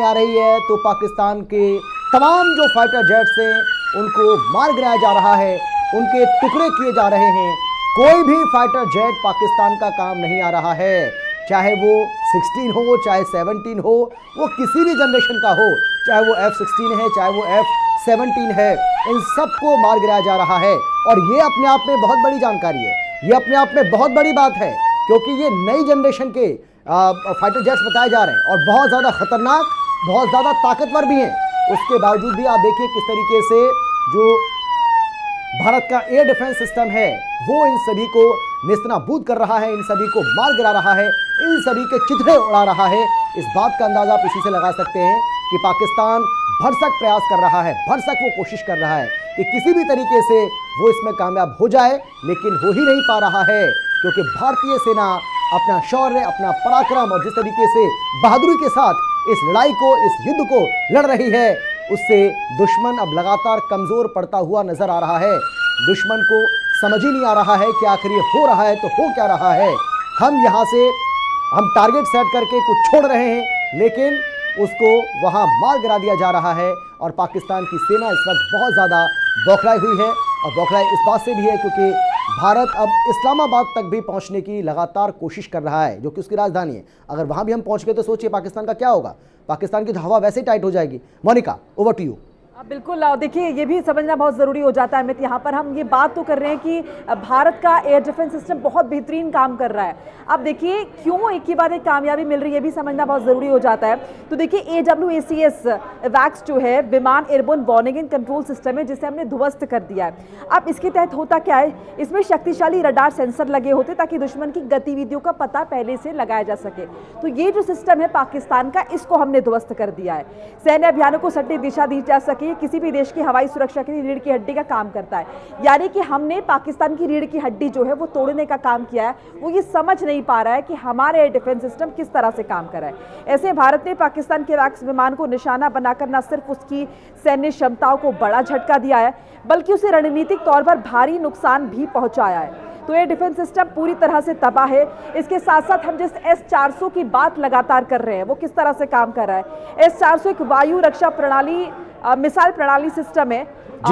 आ रही है तो पाकिस्तान के तमाम जो फाइटर जेट्स हैं उनको मार गिराया जा रहा है, उनके टुकड़े किए जा रहे हैं। कोई भी फाइटर जेट पाकिस्तान का काम नहीं आ रहा है, चाहे वो 16 हो, चाहे 17 हो, वो किसी भी जनरेशन का हो, चाहे वो F-16 है, चाहे वो F-17 है, इन सबको मार गिराया जा रहा है। और ये अपने आप में बहुत बड़ी जानकारी है, ये अपने आप में बहुत बड़ी बात है, क्योंकि ये नई जनरेशन के फाइटर जेट्स बताए जा रहे हैं और बहुत ज़्यादा खतरनाक, बहुत ज़्यादा ताकतवर भी हैं। उसके बावजूद भी आप देखिए किस तरीके से जो भारत का एयर डिफेंस सिस्टम है वो इन सभी को नेस्तनाबूद कर रहा है, इन सभी को मार गिरा रहा है, इन सभी के चिथड़े उड़ा रहा है। इस बात का अंदाजा आप इसी से लगा सकते हैं कि पाकिस्तान भरसक प्रयास कर रहा है, भरसक वो कोशिश कर रहा है कि किसी भी तरीके से वो इसमें कामयाब हो जाए, लेकिन हो ही नहीं पा रहा है, क्योंकि भारतीय सेना अपना शौर्य, अपना पराक्रम और जिस तरीके से बहादुरी के साथ इस लड़ाई को, इस युद्ध को लड़ रही है, उससे दुश्मन अब लगातार कमज़ोर पड़ता हुआ नजर आ रहा है। दुश्मन को समझ ही नहीं आ रहा है कि आखिर ये हो रहा है तो हो क्या रहा है। हम यहाँ से टारगेट सेट करके कुछ छोड़ रहे हैं, लेकिन उसको वहाँ मार गिरा दिया जा रहा है। और पाकिस्तान की सेना इस वक्त बहुत ज़्यादा बौखलाई हुई है, और बौखलाई इस बात से भी है क्योंकि भारत अब इस्लामाबाद तक भी पहुंचने की लगातार कोशिश कर रहा है, जो कि उसकी राजधानी है। अगर वहां भी हम पहुंच गए तो सोचिए पाकिस्तान का क्या होगा। पाकिस्तान की तो हवा वैसे ही टाइट हो जाएगी। Monica, over to you. बिल्कुल, देखिए ये भी समझना बहुत ज़रूरी हो जाता है अमित। यहाँ पर हम ये बात तो कर रहे हैं कि भारत का एयर डिफेंस सिस्टम बहुत बेहतरीन काम कर रहा है। अब देखिए क्यों एक के बाद एक कामयाबी मिल रही है, ये भी समझना बहुत ज़रूरी हो जाता है। तो देखिए AWACS वैक्स जो है विमान airborne warning and control system है, जिसे हमने ध्वस्त कर दिया है। अब इसके तहत होता क्या है, इसमें शक्तिशाली रडार सेंसर लगे होते ताकि दुश्मन की गतिविधियों का पता पहले से लगाया जा सके। तो ये जो सिस्टम है पाकिस्तान का, इसको हमने ध्वस्त कर दिया है। सैन्य अभियानों को सटीक दिशा दी जा सके, किसी भी देश की हवाई सुरक्षा के लिए रीढ़ की हड्डी का काम करता है। यानी कि हमने पाकिस्तान की रीढ़ की हड्डी जो है वो तोड़ने का काम किया है। वो ये समझ नहीं पा रहा है कि हमारे एयर डिफेंस सिस्टम किस तरह से काम कर रहा है। ऐसे भारत ने पाकिस्तान के वैक्स विमान को निशाना बनाकर न सिर्फ उसकी सैन्य क्षमताओं को बड़ा झटका दिया है, बल्कि उसे रणनीतिक तौर पर भारी नुकसान भी पहुंचाया है। तो एयर डिफेंस सिस्टम पूरी तरह से तबाह है। इसके साथ साथ हम जिस S-400 की बात लगातार कर रहे हैं वो किस तरह से काम कर रहा है। S-400 एक वायु रक्षा प्रणाली मिसाइल प्रणाली सिस्टम है।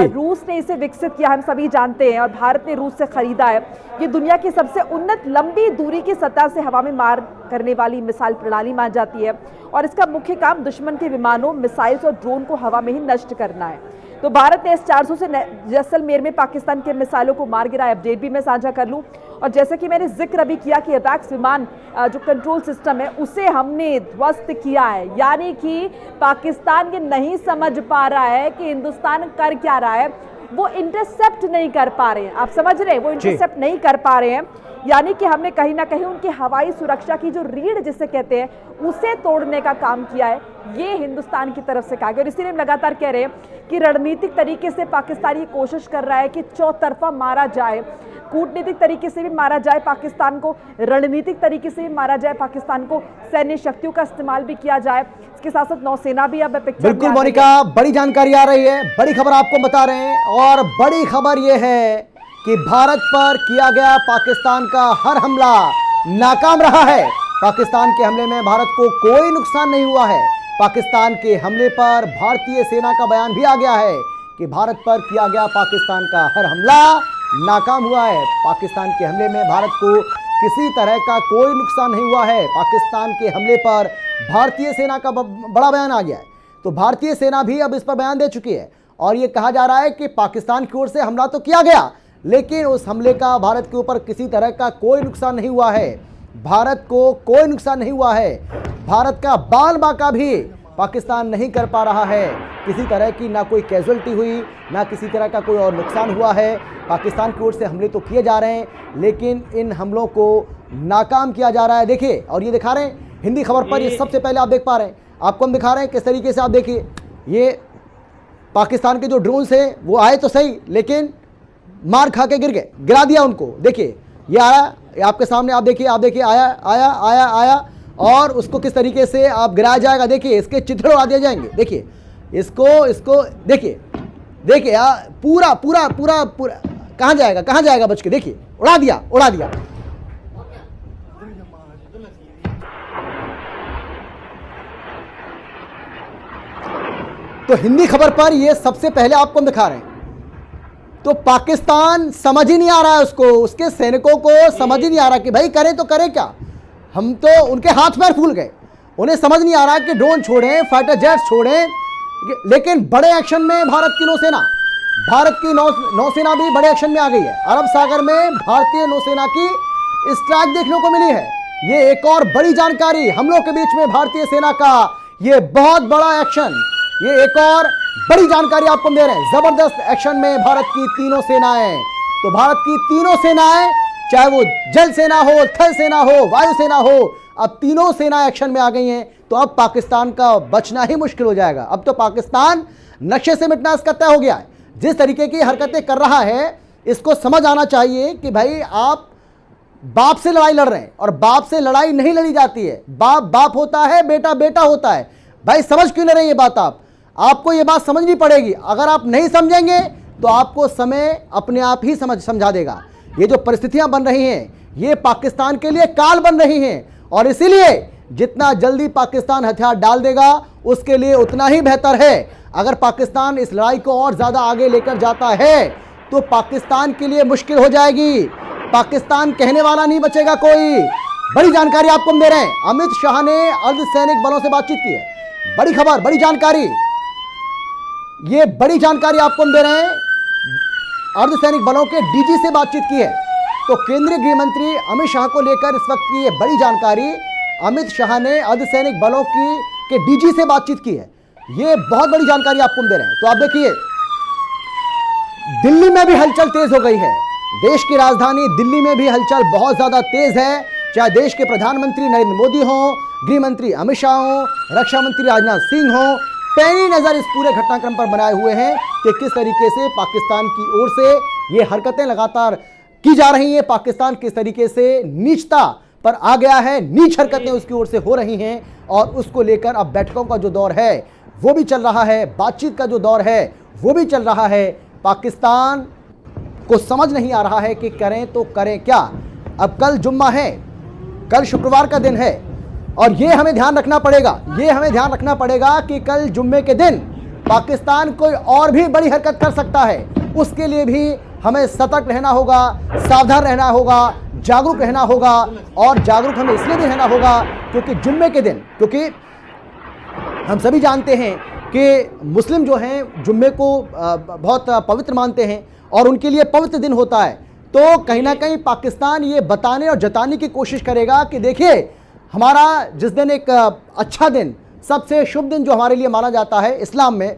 रूस ने इसे विकसित किया, हम सभी जानते हैं, और भारत ने रूस से खरीदा है। ये दुनिया की सबसे उन्नत लंबी दूरी की सतह से हवा में मार करने वाली मिसाइल प्रणाली मानी जाती है, और इसका मुख्य काम दुश्मन के विमानों, मिसाइल्स और ड्रोन को हवा में ही नष्ट करना है। तो भारत ने S-400 से जैसलमेर में पाकिस्तान के मिसाइलों को मार गिराया। अपडेट भी मैं साझा कर लूं, और जैसे कि मैंने जिक्र अभी किया कि वैक्स विमान जो कंट्रोल सिस्टम है उसे हमने ध्वस्त किया है। यानी कि पाकिस्तान ये नहीं समझ पा रहा है कि हिंदुस्तान कर क्या रहा है, वो इंटरसेप्ट नहीं कर पा रहे हैं। आप समझ रहे हैं, वो इंटरसेप्ट नहीं कर पा रहे हैं। यानी कि हमने कहीं ना कहीं उनकी हवाई सुरक्षा की जो रीढ़ जिसे कहते हैं उसे तोड़ने का काम किया है। ये हिंदुस्तान की तरफ से कहा गया, और इसीलिए हम लगातार कह रहे हैं कि रणनीतिक तरीके से पाकिस्तान ये कोशिश कर रहा है कि चौतरफा मारा जाए, कूटनीतिक तरीके से भी मारा जाए पाकिस्तान को, रणनीतिक तरीके से भी मारा जाए पाकिस्तान को, सैन्य शक्तियों का इस्तेमाल भी किया जाए। इसके साथ साथ नौसेना भी अब पिक्चर। बिल्कुल मोनिका, बड़ी जानकारी आ रही है, बड़ी खबर आपको बता रहे हैं, और बड़ी खबर यह है कि भारत पर किया गया पाकिस्तान का हर हमला नाकाम रहा है। पाकिस्तान के हमले में भारत को कोई नुकसान नहीं हुआ है। पाकिस्तान के हमले पर भारतीय सेना का बयान भी आ गया है कि भारत पर किया गया पाकिस्तान का हर हमला नाकाम हुआ है। पाकिस्तान के हमले में भारत को किसी तरह का कोई नुकसान नहीं हुआ है। पाकिस्तान के हमले पर भारतीय सेना का बड़ा बयान आ गया है। तो भारतीय सेना भी अब इस पर बयान दे चुकी है, और ये कहा जा रहा है कि पाकिस्तान की ओर से हमला तो किया गया, लेकिन उस हमले का भारत के ऊपर किसी तरह का कोई नुकसान नहीं हुआ है। भारत को कोई नुकसान नहीं हुआ है। भारत का बाल बाका भी पाकिस्तान नहीं कर पा रहा है। किसी तरह की ना कोई कैजुअल्टी हुई, ना किसी तरह का कोई और नुकसान हुआ है। पाकिस्तान की ओर से हमले तो किए जा रहे हैं, लेकिन इन हमलों को नाकाम किया जा रहा है। देखिए, और ये दिखा रहे हैं हिंदी खबर पर, ये सबसे पहले आप देख पा रहे हैं, आपको हम दिखा रहे हैं किस तरीके से। आप देखिए, ये पाकिस्तान के जो ड्रोन्स हैं वो आए तो सही, लेकिन मार खा के गिर गए, गिरा दिया उनको। देखिए ये आया आपके सामने, आप देखिए आया आया आया आया, और उसको किस तरीके से आप गिराया जाएगा। देखिए इसके चिथड़े उड़ा दिए जाएंगे। देखिए इसको देखिए पूरा पूरा पूरा पूरा कहाँ जाएगा बच के। देखिए उड़ा दिया। तो हिंदी खबर पर ये सबसे पहले आपको हम दिखा रहे हैं। तो पाकिस्तान समझ ही नहीं आ रहा है उसको, उसके सैनिकों को समझ ही नहीं आ रहा कि भाई करें तो करें क्या। हम तो उनके हाथ पैर फूल गए, उन्हें समझ नहीं आ रहा कि ड्रोन छोड़ें, फाइटर जेट्स छोड़ें। लेकिन बड़े एक्शन में भारत की नौसेना भी बड़े एक्शन में आ गई है। अरब सागर में भारतीय नौसेना की स्ट्राइक देखने को मिली है। ये एक और बड़ी जानकारी, हम लोग के बीच में भारतीय सेना का ये बहुत बड़ा एक्शन, ये एक और बड़ी जानकारी आपको दे रहे हैं। जबरदस्त एक्शन में भारत की तीनों सेनाएं, तो भारत की तीनों सेनाएं, चाहे वो जल सेना हो, थल सेना हो, वायु सेना हो, अब तीनों सेना एक्शन में आ गई हैं। तो अब पाकिस्तान का बचना ही मुश्किल हो जाएगा। अब तो पाकिस्तान नक्शे से मिटना इसका तय हो गया है। जिस तरीके की हरकतें कर रहा है, इसको समझ आना चाहिए कि भाई आप बाप से लड़ाई लड़ रहे हैं, और बाप से लड़ाई नहीं लड़ी जाती है। बाप बाप होता है, बेटा बेटा होता है। भाई समझ क्यों ले रहे हैं ये बात? आपको ये बात समझनी पड़ेगी। अगर आप नहीं समझेंगे तो आपको समय अपने आप ही समझा देगा। ये जो परिस्थितियां बन रही हैं, ये पाकिस्तान के लिए काल बन रही हैं, और इसीलिए जितना जल्दी पाकिस्तान हथियार डाल देगा उसके लिए उतना ही बेहतर है। अगर पाकिस्तान इस लड़ाई को और ज़्यादा आगे लेकर जाता है तो पाकिस्तान के लिए मुश्किल हो जाएगी। पाकिस्तान कहने वाला नहीं बचेगा कोई। बड़ी जानकारी आपको हम दे रहे हैं। अमित शाह ने अर्धसैनिक बलों से बातचीत की है। बड़ी खबर, बड़ी जानकारी, ये बड़ी जानकारी आपको हम दे रहे हैं। अर्धसैनिक बलों के डीजी से बातचीत की है। तो केंद्रीय गृह मंत्री अमित शाह को लेकर इस वक्त की ये बड़ी जानकारी, अमित शाह ने अर्धसैनिक बलों के डीजी से बातचीत की है। ये बहुत बड़ी जानकारी आपको हम दे रहे हैं। तो आप देखिए, दिल्ली में भी हलचल तेज हो गई है। देश की राजधानी दिल्ली में भी हलचल बहुत ज्यादा तेज है। चाहे देश के प्रधानमंत्री नरेंद्र मोदी हों, गृह मंत्री अमित शाह हों, रक्षा मंत्री राजनाथ सिंह हों, पैनी नजर इस पूरे घटनाक्रम पर बनाए हुए हैं कि किस तरीके से पाकिस्तान की ओर से ये हरकतें लगातार की जा रही हैं। पाकिस्तान किस तरीके से नीचता पर आ गया है, नीच हरकतें उसकी ओर से हो रही हैं, और उसको लेकर अब बैठकों का जो दौर है वो भी चल रहा है, बातचीत का जो दौर है वो भी चल रहा है। पाकिस्तान को समझ नहीं आ रहा है कि करें तो करें क्या। अब कल जुम्मा है, कल शुक्रवार का दिन है, और ये हमें ध्यान रखना पड़ेगा कि कल जुम्मे के दिन पाकिस्तान कोई और भी बड़ी हरकत कर सकता है। उसके लिए भी हमें सतर्क रहना होगा, सावधान रहना होगा, जागरूक रहना होगा। और जागरूक हमें इसलिए भी रहना होगा क्योंकि जुम्मे के दिन, क्योंकि हम सभी जानते हैं कि मुस्लिम जो हैं जुम्मे को बहुत पवित्र मानते हैं, और उनके लिए पवित्र दिन होता है। तो कहीं ना कहीं पाकिस्तान ये बताने और जताने की कोशिश करेगा कि देखिए, हमारा जिस दिन एक अच्छा दिन, सबसे शुभ दिन जो हमारे लिए माना जाता है इस्लाम में,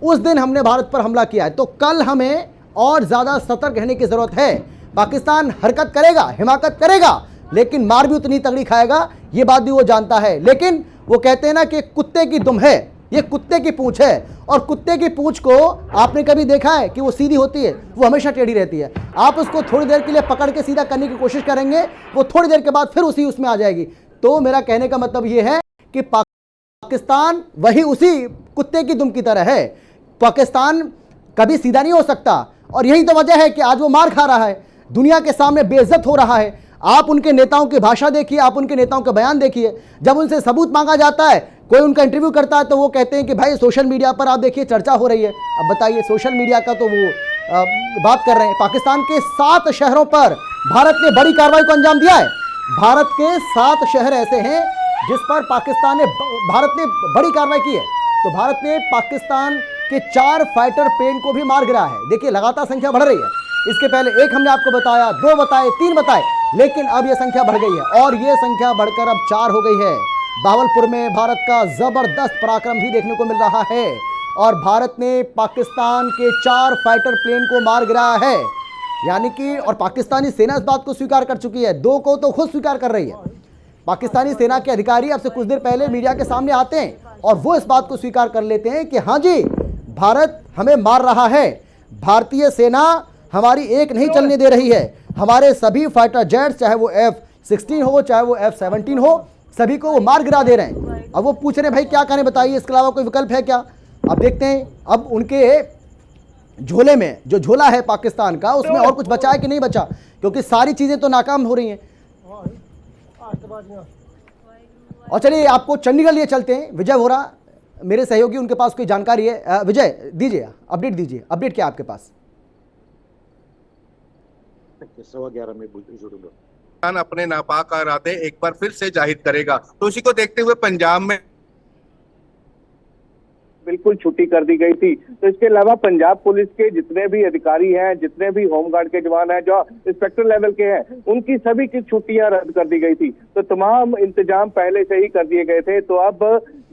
उस दिन हमने भारत पर हमला किया है। तो कल हमें और ज़्यादा सतर्क रहने की ज़रूरत है। पाकिस्तान हरकत करेगा, हिमाकत करेगा, लेकिन मार भी उतनी तगड़ी खाएगा, ये बात भी वो जानता है। लेकिन वो कहते हैं ना कि कुत्ते की दुम है, ये कुत्ते की पूंछ है, और कुत्ते की पूंछ को आपने कभी देखा है कि वो सीधी होती है? वो हमेशा टेढ़ी रहती है। आप उसको थोड़ी देर के लिए पकड़ के सीधा करने की कोशिश करेंगे, वो थोड़ी देर के बाद फिर उसमें आ जाएगी। तो मेरा कहने का मतलब ये है कि पाकिस्तान वही उसी कुत्ते की दुम की तरह है। पाकिस्तान कभी सीधा नहीं हो सकता, और यही तो वजह है कि आज वो मार खा रहा है, दुनिया के सामने बेइज्जत हो रहा है। आप उनके नेताओं की भाषा देखिए, आप उनके नेताओं के बयान देखिए। जब उनसे सबूत मांगा जाता है, कोई उनका इंटरव्यू करता है, तो वो कहते हैं कि भाई सोशल मीडिया पर आप देखिए चर्चा हो रही है। अब बताइए, सोशल मीडिया का तो वो बात कर रहे हैं। पाकिस्तान के 7 शहरों पर भारत ने बड़ी कार्रवाई को अंजाम दिया है। भारत के 7 शहर ऐसे हैं जिस पर भारत ने बड़ी कार्रवाई की है। तो भारत ने पाकिस्तान के 4 फाइटर प्लेन को भी मार गिराया है। देखिए, लगातार संख्या बढ़ रही है। इसके पहले 1 हमने आपको बताया, 2 बताए, 3 बताए, लेकिन अब यह संख्या बढ़ गई है, और ये संख्या बढ़कर अब 4 हो गई है। बावलपुर में भारत का जबरदस्त पराक्रम भी देखने को मिल रहा है, और भारत ने पाकिस्तान के 4 फाइटर प्लेन को मार गिराया है। यानी कि, और पाकिस्तानी सेना इस बात को स्वीकार कर चुकी है, 2 को तो खुद स्वीकार कर रही है। पाकिस्तानी सेना के अधिकारी अब से कुछ देर पहले मीडिया के सामने आते हैं, और वो इस बात को स्वीकार कर लेते हैं कि हाँ जी, भारत हमें मार रहा है, भारतीय सेना हमारी एक नहीं चलने दे रही है। हमारे सभी फाइटर जेट्स, चाहे वो F-16 हो, चाहे वो F-17 हो, सभी को वो मार गिरा दे रहे हैं। अब वो पूछ रहे हैं भाई क्या करें, बताइए, इसके अलावा कोई विकल्प है क्या? अब देखते हैं अब उनके झोले में, जो झोला है पाकिस्तान का, उसमें और कुछ बचा है कि नहीं बचा, क्योंकि सारी चीज़ें तो नाकाम हो रही हैं। और चलिए आपको चंडीगढ़ लिए चलते हैं। विजय वोरा मेरे सहयोगी उनके पास कोई जानकारी है। विजय दीजिए, अपडेट दीजिए, अपडेट क्या है आपके पास? 11:15 में जुड़ूंगा। अपने नापाक इरादे एक बार फिर से जाहिर करेगा, तो उसी को देखते हुए पंजाब में बिल्कुल छुट्टी कर दी गई थी। तो इसके अलावा पंजाब पुलिस के जितने भी अधिकारी हैं, जितने भी होमगार्ड के जवान हैं, जो इंस्पेक्टर लेवल के हैं, उनकी सभी की छुट्टियां रद्द कर दी गई थी। तो तमाम इंतजाम पहले से ही कर दिए गए थे। तो अब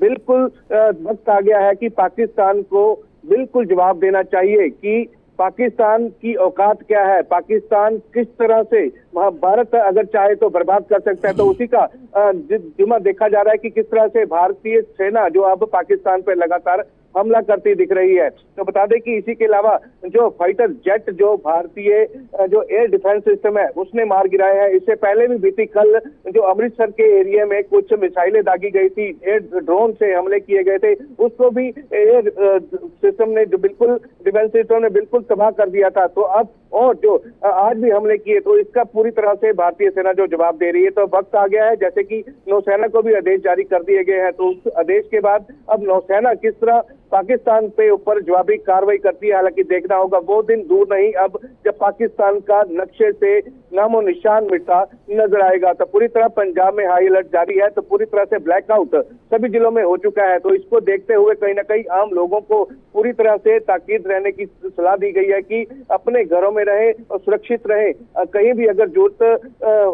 बिल्कुल वक्त आ गया है कि पाकिस्तान को बिल्कुल जवाब देना चाहिए कि पाकिस्तान की औकात क्या है, पाकिस्तान किस तरह से भारत अगर चाहे तो बर्बाद कर सकता है। तो उसी का जुमा देखा जा रहा है कि किस तरह से भारतीय सेना जो अब पाकिस्तान पर लगातार हमला करती दिख रही है। तो बता दें कि इसी के अलावा जो फाइटर जेट जो भारतीय जो एयर डिफेंस सिस्टम है उसने मार गिराए हैं। इससे पहले भी बीती कल जो अमृतसर के एरिया में कुछ मिसाइलें दागी गई थी, एयर ड्रोन से हमले किए गए थे, उसको भी एयर सिस्टम ने जो बिल्कुल डिफेंस सिस्टम ने बिल्कुल तबाह कर दिया था। तो अब और जो आज भी हमले किए, तो इसका पूरी तरह से भारतीय सेना जो जवाब दे रही है। तो वक्त आ गया है, जैसे कि नौसेना को भी आदेश जारी कर दिए गए हैं। तो उस आदेश के बाद अब नौसेना किस तरह पाकिस्तान पे ऊपर जवाबी कार्रवाई करती है, हालांकि देखना होगा, वो दिन दूर नहीं अब जब पाकिस्तान का नक्शे से नामो निशान मिटता नजर आएगा। तो पूरी तरह पंजाब में हाई अलर्ट जारी है। तो पूरी तरह से ब्लैकआउट सभी जिलों में हो चुका है। तो इसको देखते हुए कहीं ना कहीं आम लोगों को पूरी तरह से ताकीद रहने की सलाह दी गई है कि अपने घरों में रहे और सुरक्षित रहे। कहीं भी अगर जरूरत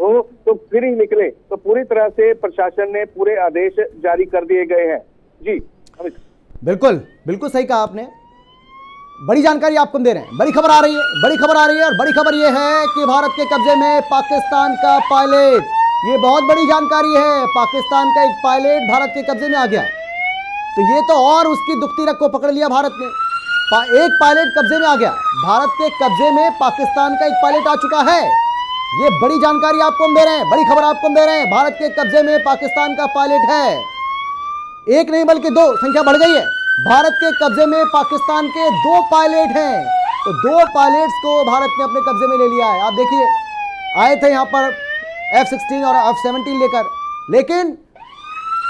हो तो फिर ही निकले। तो पूरी तरह से प्रशासन ने पूरे आदेश जारी कर दिए गए हैं। जी अमित। बिल्कुल बिल्कुल सही कहा आपने, बड़ी जानकारी आपको दे रहे हैं। बड़ी खबर आ रही है, बड़ी खबर आ रही है, और बड़ी खबर यह है कि भारत के कब्जे में पाकिस्तान का पायलट, ये बहुत बड़ी जानकारी है। पाकिस्तान का एक पायलट भारत के कब्जे में आ गया है। तो ये तो और उसकी दुखती रग को पकड़ लिया भारत ने। एक पायलट कब्जे में आ गया, भारत के कब्जे में पाकिस्तान का एक पायलट आ चुका है। ये बड़ी जानकारी आपको हम दे रहे हैं, बड़ी खबर आपको हम दे रहे हैं। भारत के कब्जे में पाकिस्तान का पायलट है, एक नहीं बल्कि दो, संख्या बढ़ गई है। भारत के कब्जे में पाकिस्तान के 2 पायलट हैं। तो 2 पायलट्स को भारत ने अपने कब्जे में ले लिया है। आप देखिए, आए थे यहां पर F-16 और F-17 लेकर, लेकिन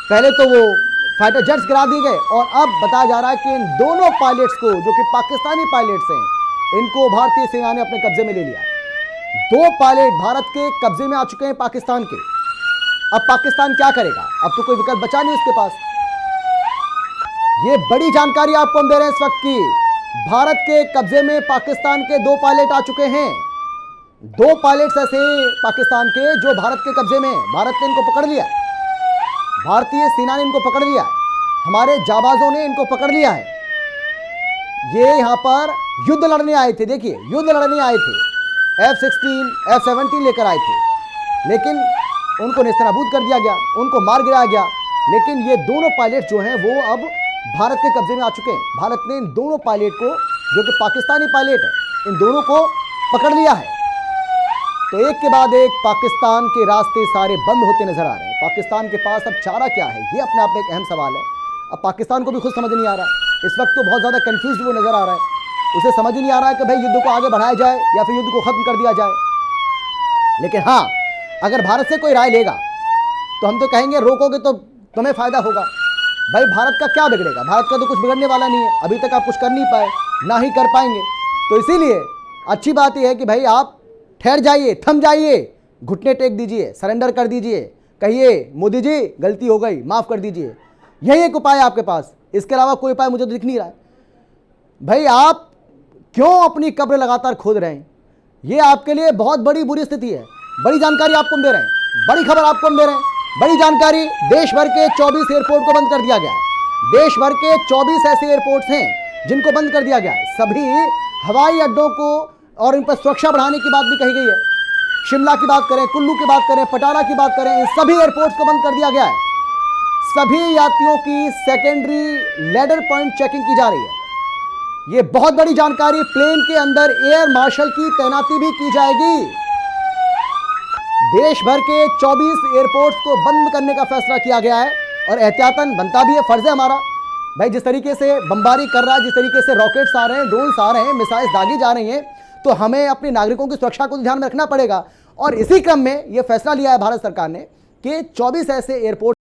पहले तो वो फाइटर जेट्स गिरा दिए गए, और अब बताया जा रहा है कि इन दोनों पायलट्स को, जो कि पाकिस्तानी पायलट्स हैं, इनको भारतीय सेना ने अपने कब्जे में ले लिया है। 2 पायलट भारत के कब्जे में आ चुके हैं पाकिस्तान के। अब पाकिस्तान क्या करेगा? अब तो कोई विकल्प बचा नहीं उसके पास। ये बड़ी जानकारी आपको हम दे रहे हैं इस वक्त की। भारत के कब्जे में पाकिस्तान के 2 पायलट आ चुके हैं। 2 पायलट्स ऐसे पाकिस्तान के जो भारत के कब्जे में हैं। भारत ने इनको पकड़ लिया, भारतीय सेना ने इनको पकड़ लिया है, हमारे जाबाजों ने इनको पकड़ लिया है। ये यहां पर युद्ध लड़ने आए थे, देखिए युद्ध लड़ने आए थे, F-16 F-17 लेकर आए थे, लेकिन उनको नेस्तनाबूद कर दिया गया, उनको मार गिराया गया। लेकिन ये दोनों पायलट जो हैं वो अब भारत के कब्जे में आ चुके हैं। भारत ने इन दोनों पायलट को, जो कि पाकिस्तानी पायलट है, इन दोनों को पकड़ लिया है। तो एक के बाद एक पाकिस्तान के रास्ते सारे बंद होते नजर आ रहे हैं। पाकिस्तान के पास अब चारा क्या है, ये अपने आप में एक अहम सवाल है। अब पाकिस्तान को भी खुद समझ नहीं आ रहा, इस वक्त तो बहुत ज़्यादा कंफ्यूज वो नजर आ रहा है। उसे समझ ही नहीं आ रहा है कि भाई युद्ध को आगे बढ़ाया जाए या फिर युद्ध को खत्म कर दिया जाए। लेकिन हाँ, अगर भारत से कोई राय लेगा तो हम तो कहेंगे रोकोगे तो तुम्हें फायदा होगा। भाई भारत का क्या बिगड़ेगा, भारत का तो कुछ बिगड़ने वाला नहीं है। अभी तक आप कुछ कर नहीं पाए, ना ही कर पाएंगे। तो इसीलिए अच्छी बात यह है कि भाई आप ठहर जाइए, थम जाइए, घुटने टेक दीजिए, सरेंडर कर दीजिए, कहिए मोदी जी गलती हो गई, माफ़ कर दीजिए। यही एक उपाय है आपके पास, इसके अलावा कोई उपाय मुझे तो दिख नहीं रहा है। भाई आप क्यों अपनी कब्र लगातार खोद रहे हैं? ये आपके लिए बहुत बड़ी बुरी स्थिति है। बड़ी जानकारी आपको हम दे रहे हैं, बड़ी खबर आपको हम दे रहे हैं, बड़ी जानकारी। देश भर के 24 एयरपोर्ट को बंद कर दिया गया है। देश भर के 24 ऐसे एयरपोर्ट्स हैं जिनको बंद कर दिया गया है। सभी हवाई अड्डों को और इन पर सुरक्षा बढ़ाने की बात भी कही गई है। शिमला की बात करें, कुल्लू की बात करें, पटाना की बात करें, इन सभी एयरपोर्ट्स को बंद कर दिया गया है। सभी यात्रियों की सेकेंडरी लैडर पॉइंट चेकिंग की जा रही है। ये बहुत बड़ी जानकारी। प्लेन के अंदर एयर मार्शल की तैनाती भी की जाएगी। देश भर के 24 एयरपोर्ट्स को बंद करने का फैसला किया गया है, और एहतियातन बनता भी है, फर्ज है हमारा। भाई जिस तरीके से बमबारी कर रहा है, जिस तरीके से रॉकेट्स आ रहे हैं, ड्रोन्स आ रहे हैं, मिसाइल्स दागी जा रही हैं, तो हमें अपने नागरिकों की सुरक्षा को ध्यान में रखना पड़ेगा। और इसी क्रम में यह फैसला लिया है भारत सरकार ने कि 24 ऐसे एयरपोर्ट